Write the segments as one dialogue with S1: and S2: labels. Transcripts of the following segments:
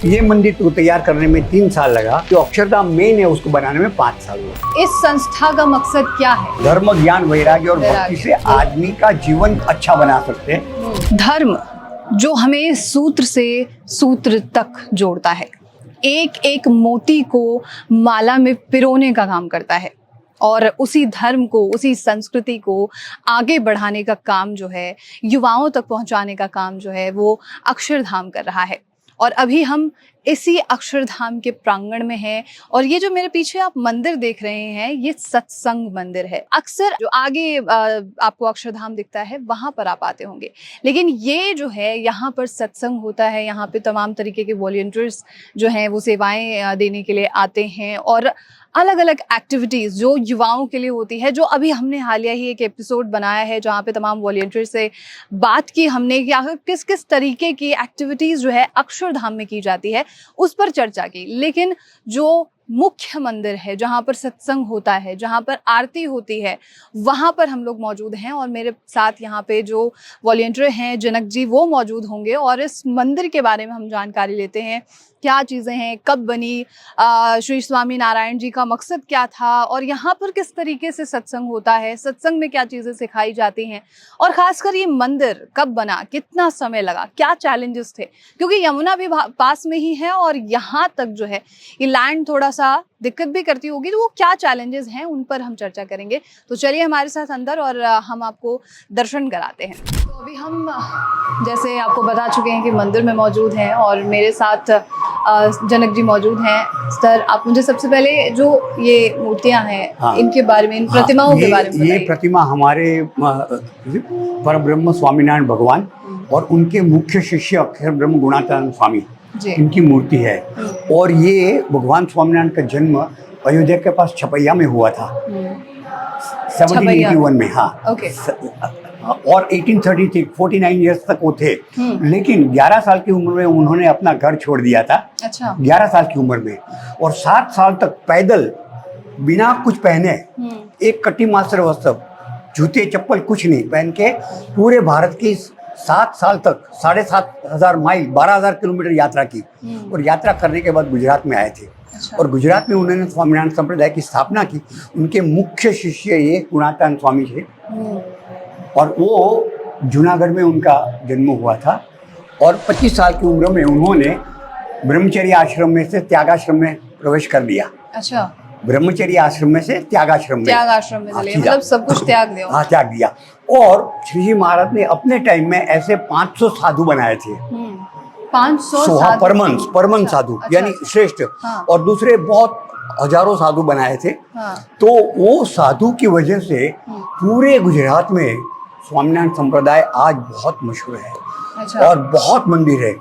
S1: ये मंदिर तो तैयार करने में 3 साल लगा, जो अक्षरधाम मेन है उसको बनाने में 5 साल हुआ।
S2: इस संस्था का मकसद क्या है?
S1: धर्म, ज्ञान, वैराग्य और भक्ति से आदमी का जीवन अच्छा बना सकते हैं।
S2: धर्म जो हमें सूत्र से सूत्र तक जोड़ता है, एक एक मोती को माला में पिरोने का काम करता है, और उसी धर्म को, उसी संस्कृति को आगे बढ़ाने का काम जो है, युवाओं तक पहुंचाने का काम जो है, वो अक्षरधाम कर रहा है। और अभी हम इसी अक्षरधाम के प्रांगण में हैं, और ये जो मेरे पीछे आप मंदिर देख रहे हैं, ये सत्संग मंदिर है। अक्सर जो आगे आपको अक्षरधाम दिखता है, वहां पर आप आते होंगे, लेकिन ये जो है, यहाँ पर सत्संग होता है। यहाँ पे तमाम तरीके के वॉलंटियर्स जो हैं वो सेवाएं देने के लिए आते हैं, और अलग अलग एक्टिविटीज़ जो युवाओं के लिए होती है, जो अभी हमने हालिया ही एक एपिसोड बनाया है जहाँ पे तमाम वॉलंटियर से बात की हमने कि आखिर किस किस तरीके की एक्टिविटीज़ जो है अक्षरधाम में की जाती है, उस पर चर्चा की। लेकिन जो मुख्य मंदिर है, जहाँ पर सत्संग होता है, जहाँ पर आरती होती है, वहाँ पर हम लोग मौजूद हैं, और मेरे साथ यहाँ पे जो वॉलंटियर हैं जनक जी, वो मौजूद होंगे, और इस मंदिर के बारे में हम जानकारी लेते हैं। क्या चीज़ें हैं, कब बनी, श्री स्वामी नारायण जी का मकसद क्या था, और यहाँ पर किस तरीके से सत्संग होता है, सत्संग में क्या चीज़ें सिखाई जाती हैं, और ख़ासकर ये मंदिर कब बना, कितना समय लगा, क्या चैलेंजेस थे, क्योंकि यमुना भी पास में ही है, और यहाँ तक जो है ये लैंड थोड़ा सा दिक्कत भी करती होगी, तो वो क्या चैलेंजेस हैं उन पर हम चर्चा करेंगे। तो चलिए हमारे साथ अंदर, और हम आपको दर्शन कराते हैं। तो अभी हम जैसे आपको बता चुके हैं कि मंदिर में मौजूद हैं, और मेरे साथ जनक जी मौजूद हैं। सर, आप मुझे सबसे पहले जो ये मूर्तियां हैं,
S1: हाँ,
S2: इनके बारे में, इन प्रतिमाओं के बारे में
S1: ये प्रतिमा हमारे परब्रह्म स्वामीनारायण भगवान और उनके मुख्य शिष्य अक्षर ब्रह्म गुणातीतानंद स्वामी, इनकी मूर्ति है। और ये भगवान स्वामीनारायण का जन्म अयोध्या के पास छपैया में हुआ था 1781 में। हाँ, और 1833 49 ईयर्स तक वो थे, लेकिन 11 साल की उम्र में उन्होंने अपना घर छोड़ दिया था।
S2: अच्छा।
S1: 11 साल की उम्र में, और 7 साल तक पैदल बिना कुछ पहने, एक कटी मास्टर वस्त्र, जूते चप्पल कुछ नहीं पहन के पूरे भारत की 7 साल तक 7,500 माइल 12,000 किलोमीटर यात्रा की, और यात्रा करने के बाद गुजरात में आए थे। अच्छा। और गुजरात में उन्होंने स्वामीनारायण संप्रदाय की स्थापना की। उनके मुख्य शिष्य ये गुणातीतानंद स्वामी थे, और वो जूनागढ़ में उनका जन्म हुआ था। और 25 साल की उम्र में उन्होंने ब्रह्मचर्य आश्रम में से त्यागाश्रम में प्रवेश कर दिया। अच्छा। ब्रह्मचर्य आश्रम में से त्यागाश्रम में
S2: चले, मतलब सब कुछ त्याग दिया।
S1: हाँ, त्याग दिया। और श्री जी महाराज ने अपने टाइम में ऐसे 500 साधु बनाए थे।
S2: 500
S1: परमन साधु, यानी श्रेष्ठ। हाँ। और दूसरे बहुत हजारों साधु बनाए थे। हाँ। तो वो साधु की वजह से पूरे गुजरात में स्वामीनारायण संप्रदाय आज बहुत मशहूर है। अच्छा। और बहुत मंदिर है।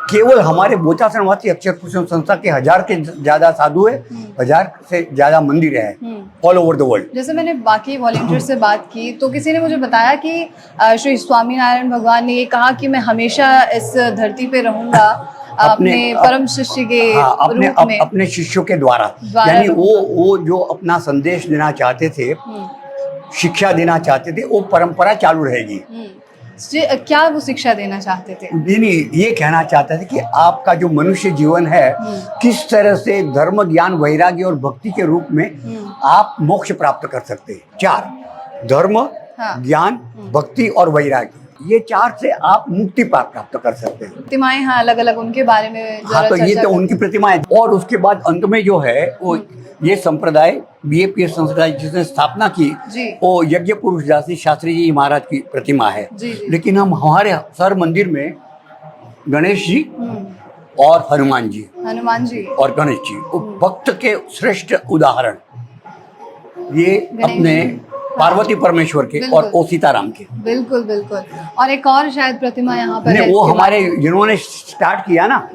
S1: केवल हमारे बोचासन वासी अक्षर पुरुषोत्तम संस्था के 1000 के ज्यादा साधु है, 1000 से ज्यादा मंदिर है ऑल ओवर द वर्ल्ड।
S2: जैसे मैंने बाकी वॉलंटियर से बात की, तो किसी ने मुझे बताया कि श्री स्वामीनारायण भगवान ने ये कहा कि मैं हमेशा इस धरती पे रहूंगा अपने परम शिष्य के रूप में,
S1: अपने शिष्यों के द्वारा। यानी वो जो अपना संदेश देना चाहते थे, शिक्षा देना चाहते थे, वो परंपरा चालू रहेगी।
S2: क्या वो शिक्षा देना चाहते थे?
S1: नहीं, ये कहना चाहते थे कि आपका जो मनुष्य जीवन है, किस तरह से धर्म, ज्ञान, वैराग्य और भक्ति के रूप में आप मोक्ष प्राप्त कर सकते हैं। 4 धर्म, हाँ, ज्ञान, भक्ति और वैराग्य, ये 4 से आप मुक्ति प्राप्त कर सकते हैं।
S2: प्रतिमाएं, हाँ, अलग अलग, उनके बारे में।
S1: हाँ, तो ये तो उनकी प्रतिमाएं। और उसके बाद अंत में जो है वो ये संप्रदाय BAPS संप्रदाय जिसने स्थापना की, वो यज्ञ पुरुष दास जी शास्त्री जी महाराज की प्रतिमा है। लेकिन हम हमारे हर मंदिर में गणेश जी और हनुमान जी और गणेश जी, वो भक्त के श्रेष्ठ उदाहरण, ये अपने पार्वती परमेश्वर के और ओ सीताराम के।
S2: बिल्कुल बिल्कुल। और एक और शायद प्रतिमा यहाँ पर है,
S1: वो हमारे जिन्होंने स्टार्ट किया ना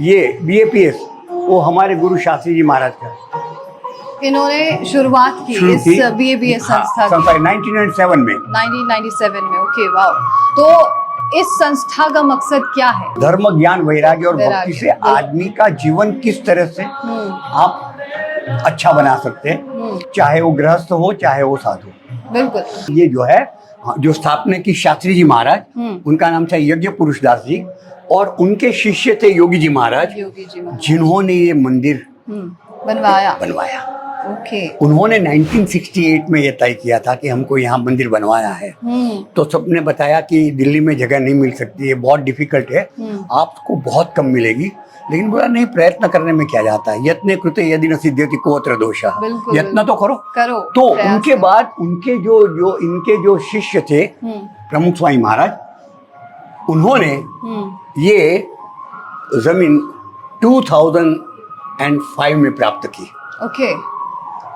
S1: ये BAPS, वो हमारे गुरु शास्त्री जी महाराज का,
S2: इन्होंने शुरुआत की इस BAPS संस्था की
S1: 1997 में।
S2: 1997 में। ओके, वाह। तो इस संस्था का मकसद क्या है?
S1: धर्म, ज्ञान, वैराग्य और भक्ति से आदमी का जीवन किस तरह से आप अच्छा बना सकते हैं, चाहे वो गृहस्थ हो चाहे वो साधु। बिल्कुल। ये जो है, जो स्थापना की शास्त्री जी महाराज, उनका नाम था यज्ञ पुरुष दास जी, और उनके शिष्य थे योगी जी महाराज,
S2: योगी जी महाराज
S1: जिन्होंने ये मंदिर
S2: बनवाया। ओके।
S1: उन्होंने 1968 में ये तय किया था कि हमको यहाँ मंदिर बनवाना है। तो सबने बताया कि दिल्ली में जगह नहीं मिल सकती है, बहुत डिफिकल्ट है, आपको बहुत कम मिलेगी। लेकिन बोला नहीं, प्रयत्न करने में क्या जाता है, यत्ने कृते यदि न सिद्ध्यति कोऽत्र दोषः, यत्न तो करो। तो उनके बाद इनके जो शिष्य थे प्रमुख स्वामी महाराज, उन्होंने ये जमीन 2005 में प्राप्त की।
S2: ओके,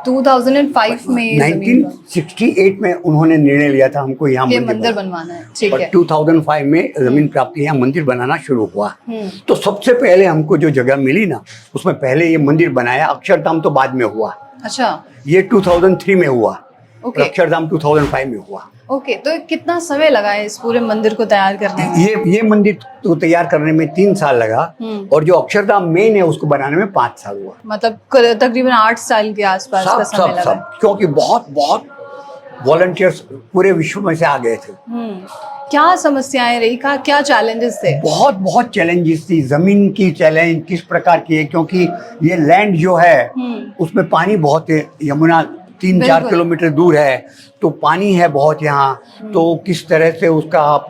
S2: 2005 में
S1: 1968 में उन्होंने निर्णय लिया था हमको यहाँ
S2: मंदिर बनवाना है, ठीक है।
S1: 2005 में जमीन प्राप्ति, यहाँ मंदिर बनाना शुरू हुआ। तो सबसे पहले हमको जो जगह मिली ना, उसमें पहले ये मंदिर बनाया। अक्षरधाम तो बाद में हुआ।
S2: अच्छा,
S1: ये 2003 में हुआ।
S2: ओके।
S1: अक्षरधाम 2005 में हुआ।
S2: ओके, तो कितना समय लगा है इस पूरे मंदिर को तैयार करने में?
S1: ये मंदिर को तैयार करने में 3 साल लगा, और जो अक्षरधाम मेन है उसको बनाने में 5 साल हुआ।
S2: मतलब तकरीबन 8 साल के आसपास का समय लगा।
S1: क्योंकि बहुत वॉलंटियर्स पूरे विश्व में से आ गए थे।
S2: क्या समस्याएं रही, क्या चैलेंजेस थे?
S1: बहुत चैलेंजेस थी। जमीन की चैलेंज किस प्रकार की है, क्योंकि ये लैंड जो है उसमें पानी बहुत है। यमुना 3-4 किलोमीटर दूर है, तो पानी है बहुत यहाँ। तो किस तरह से उसका आप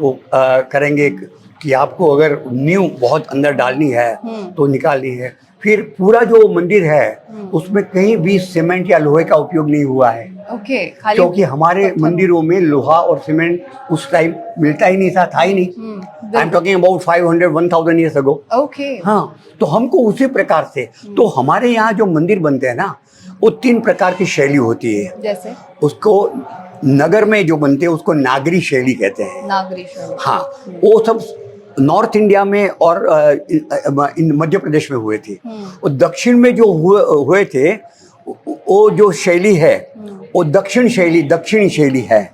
S1: करेंगे कि आपको अगर नींव बहुत अंदर डालनी है तो निकालनी है। फिर पूरा जो मंदिर है उसमें कहीं भी सीमेंट या लोहे का उपयोग नहीं हुआ है।
S2: ओके,
S1: क्योंकि हमारे मंदिरों में लोहा और सीमेंट उस टाइम मिलता ही नहीं था ही नहीं। I am talking about 500-1000 years ago.
S2: Okay,
S1: हाँ, तो हमको उसी प्रकार से, तो हमारे यहाँ जो मंदिर बनते हैं ना, वो 3 प्रकार की शैली होती है। जैसे उसको नगर में जो बनते हैं उसको नागरी शैली कहते हैं।
S2: नागरी शैली,
S1: हाँ, वो सब नॉर्थ इंडिया में और मध्य प्रदेश में हुए थे। और दक्षिण में जो हुए थे, वो जो शैली है वो दक्षिणी शैली है।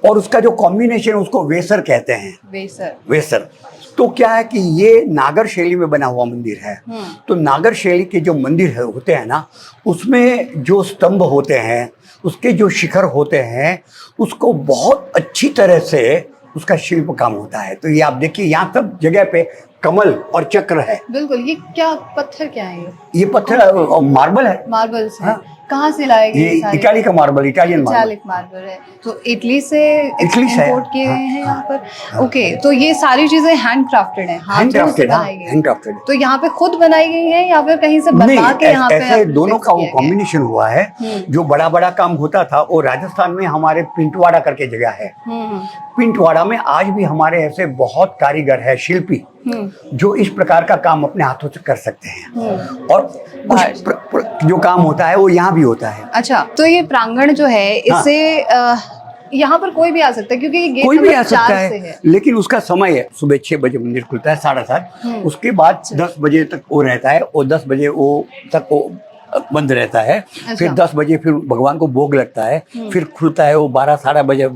S1: और उसका जो कॉम्बिनेशन उसको वेसर कहते हैं। वेसर तो क्या है कि ये नागर शैली में बना हुआ मंदिर है। तो नागर शैली के जो मंदिर होते हैं ना, उसमें जो स्तंभ होते हैं, उसके जो शिखर होते हैं, उसको बहुत अच्छी तरह से उसका शिल्प काम होता है। तो ये आप देखिए, यहाँ सब जगह पे कमल और चक्र है।
S2: बिल्कुल। ये क्या पत्थर क्या है?
S1: ये पत्थर मार्बल है।
S2: मार्बल से? हाँ। कहाँ से लाए गए?
S1: ये इटाली का मार्बल, इटालियन
S2: मार्बल है। तो इटली से इंपोर्ट किए गए हैं यहाँ पर। ओके, तो ये सारी चीजें हैंडक्राफ्टेड हैं, हाथों से बनाई गई हैं। तो यहाँ पे खुद बनाई गई है या फिर कहीं से बनवा के यहाँ पे?
S1: ऐसे दोनों का वो कॉम्बिनेशन हुआ है। जो बड़ा काम होता था वो राजस्थान में हमारे पिंटवाड़ा करके जगह है। पिंटवाड़ा में आज भी हमारे ऐसे बहुत कारीगर है, शिल्पी, जो इस प्रकार का काम अपने हाथों से कर सकते हैं। और जो काम होता है वो यहाँ भी होता है।
S2: अच्छा, तो ये प्रांगण जो है, इससे यहाँ पर कोई भी आ सकता है, क्योंकि ये गेट
S1: कोई भी आ सकता है, लेकिन उसका समय है। सुबह 6 बजे मंदिर खुलता है, 7:30। उसके बाद 10 बजे तक वो रहता है, और 10 बजे तक वो बंद रहता है। फिर 10 बजे फिर भगवान को भोग लगता है, फिर खुलता है वो 12 साढ़े बजे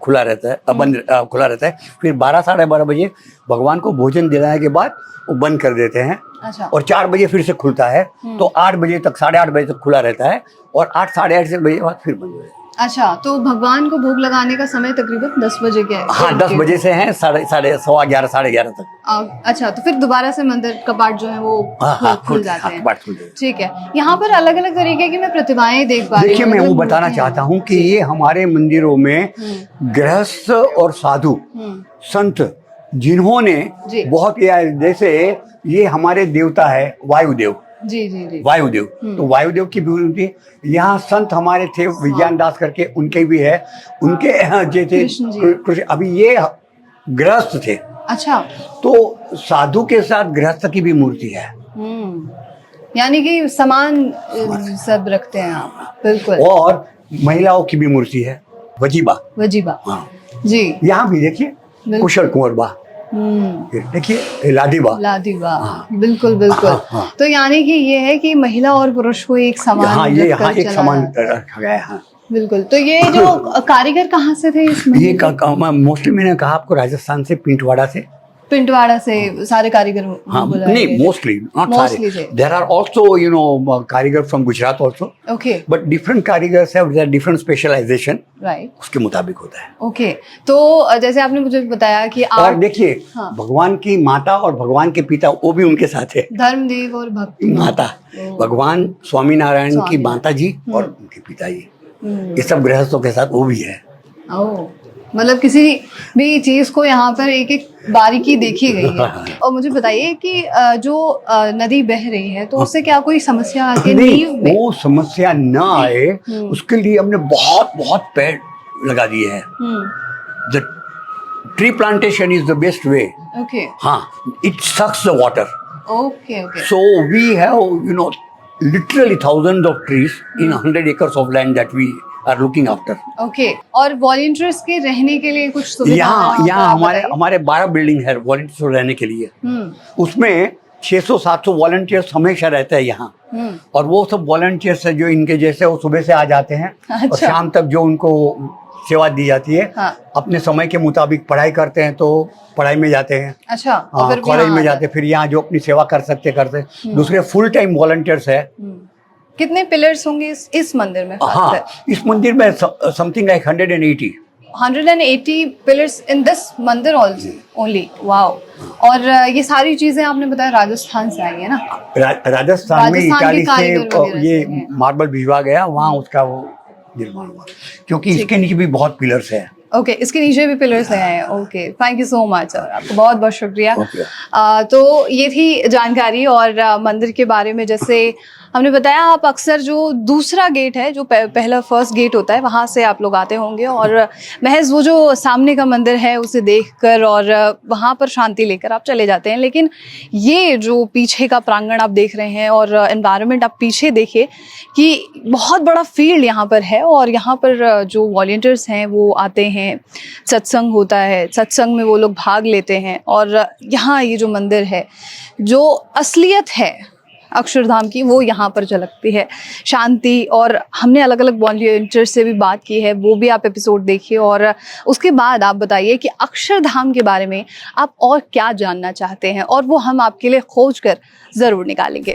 S1: खुला रहता है, खुला रहता है। फिर 12 साढ़े 12 बजे भगवान को भोजन दिलाने के बाद वो बंद कर देते हैं।
S2: अच्छा।
S1: और 4 बजे फिर से खुलता है, तो 8 बजे तक, 8:30 बजे तक खुला रहता है, और 8 साढ़े 8 बजे बाद फिर बंद हो जाता है।
S2: अच्छा, तो भगवान को भोग लगाने का समय तकरीबन 10 बजे के है?
S1: हाँ, 10 बजे से है, 11:30 साढ़े 11 तक।
S2: अच्छा, तो फिर दोबारा से मंदिर कपाट जो है वो खुल जाते हैं। ठीक है। यहाँ पर अलग अलग तरीके की मैं प्रतिभाएं देख पा रही हूँ।
S1: देखिए, मैं वो बताना चाहता हूँ कि ये हमारे मंदिरों में गृहस्थ और साधु संत, जिन्होंने बहुत, जैसे ये हमारे देवता है वायुदेव। जी। वायुदेव, तो वायुदेव की भी यहाँ संत हमारे थे, विज्ञान दास करके, उनके भी है। उनके जैसे कृष्ण, अभी ये गृहस्थ थे।
S2: अच्छा,
S1: तो साधु के साथ गृहस्थ की भी मूर्ति है।
S2: यानी कि समान सब रखते हैं आप। बिल्कुल।
S1: और महिलाओं की भी मूर्ति है, वजीबा। हाँ
S2: जी।
S1: यहाँ भी देखिए, कुशल कुंवर बा, देखिए लाडीबा।
S2: हाँ। बिल्कुल। हाँ। तो यानी कि ये है कि महिला और पुरुष को एक समान,
S1: हाँ, ये यहाँ एक समान रखा गया है। हाँ।
S2: बिल्कुल। तो ये जो कारीगर कहाँ से थे इसमें?
S1: ये मोस्टली मैंने कहा आपको, राजस्थान से, पिंटवाड़ा से।
S2: पिंटवाड़ा से सारे कारीगर
S1: हाँ,
S2: बुलाए
S1: नहीं,
S2: गए थे?
S1: मोस्टली नॉट
S2: Mostly
S1: सारे,
S2: थे।
S1: There are also you know karigar from Gujarat also,
S2: okay,
S1: but different कारीगर्स have their different specialisation,
S2: right,
S1: उसके मुताबिक होता है।
S2: ओके। तो जैसे आपने मुझे बताया कि
S1: और
S2: आर्ट,
S1: देखिए,
S2: हाँ।
S1: भगवान की माता और भगवान के पिता वो भी उनके साथ है।
S2: धर्मदेव और भक्ति
S1: माता,
S2: ओ।
S1: भगवान स्वामीनारायण की
S2: स्वामीनारायण।
S1: माता जी और उनके पिताजी,
S2: हम्म,
S1: ये सब गृहस्थों के साथ वो भी है।
S2: ओ, मतलब किसी भी चीज को यहाँ पर एक एक बारीकी देखी गई है। और मुझे बताइए कि जो नदी बह रही है तो उससे क्या कोई समस्या आके
S1: नहीं,
S2: नींव में?
S1: वो समस्या ना आए उसके लिए हमने बहुत बहुत पेड़ लगा दिए हैं। The tree plantation is the best way.
S2: Okay
S1: हाँ, it sucks the water,
S2: okay okay,
S1: so we have you know literally thousands of trees in 100 acres of land that we are looking after.
S2: Okay. और volunteers के रहने के लिए कुछ सुविधा
S1: यहाँ हमारे 12 बिल्डिंग है वॉलंटियर्स रहने के लिए। उसमें 600-700 वॉलंटियर्स हमेशा रहते हैं यहाँ, और वो सब वॉलंटियर्स है जो इनके जैसे वो सुबह से आ जाते हैं और
S2: अच्छा।
S1: शाम तक जो उनको सेवा दी जाती है।
S2: हाँ।
S1: अपने समय के मुताबिक पढ़ाई करते हैं तो पढ़ाई में जाते हैं,
S2: अच्छा, और
S1: हाँ,
S2: फिर भी
S1: कॉलेज
S2: यहाँ
S1: में
S2: आ
S1: जाते, फिर यहाँ जो अपनी सेवा कर सकते करते। दूसरे फुल टाइम वॉलंटियर्स है।
S2: कितने पिलर्स होंगे इस मंदिर में?
S1: हाँ, इस मंदिर में something like 180
S2: 180 pillars in this मंदिर ओनली। वाओ। और ये सारी चीजें आपने बताया राजस्थान से आई है ना?
S1: राजस्थान में
S2: राजस्थान के
S1: इटाली
S2: कारीगर वगैरह
S1: से ये
S2: से हैं।
S1: मार्बल भिजवा गया, वहाँ उसका वो निर्माण हुआ, क्योंकि इसके नीचे भी बहुत पिलर्स है।
S2: ओके, इसके नीचे भी पिलर्स हैं। Okay, thank you so much sir, आपको बहुत बहुत शुक्रिया।
S1: Okay.
S2: तो ये थी जानकारी और मंदिर के बारे में। जैसे हमने बताया, आप अक्सर जो दूसरा गेट है, जो पहला फर्स्ट गेट होता है, वहाँ से आप लोग आते होंगे और महज वो जो सामने का मंदिर है उसे देखकर और वहाँ पर शांति लेकर आप चले जाते हैं। लेकिन ये जो पीछे का प्रांगण आप देख रहे हैं और एनवायरनमेंट आप पीछे देखिए कि बहुत बड़ा फील्ड यहाँ पर है, और यहाँ पर जो वॉलंटियर्स हैं वो आते हैं, सत्संग होता है, सत्संग में वो लोग भाग लेते हैं। और यहाँ ये जो मंदिर है, जो असलियत है अक्षरधाम की, वो यहाँ पर झलकती है, शांति। और हमने अलग अलग वॉलंटियर्स से भी बात की है, वो भी आप एपिसोड देखिए। और उसके बाद आप बताइए कि अक्षरधाम के बारे में आप और क्या जानना चाहते हैं, और वो हम आपके लिए खोज कर ज़रूर निकालेंगे।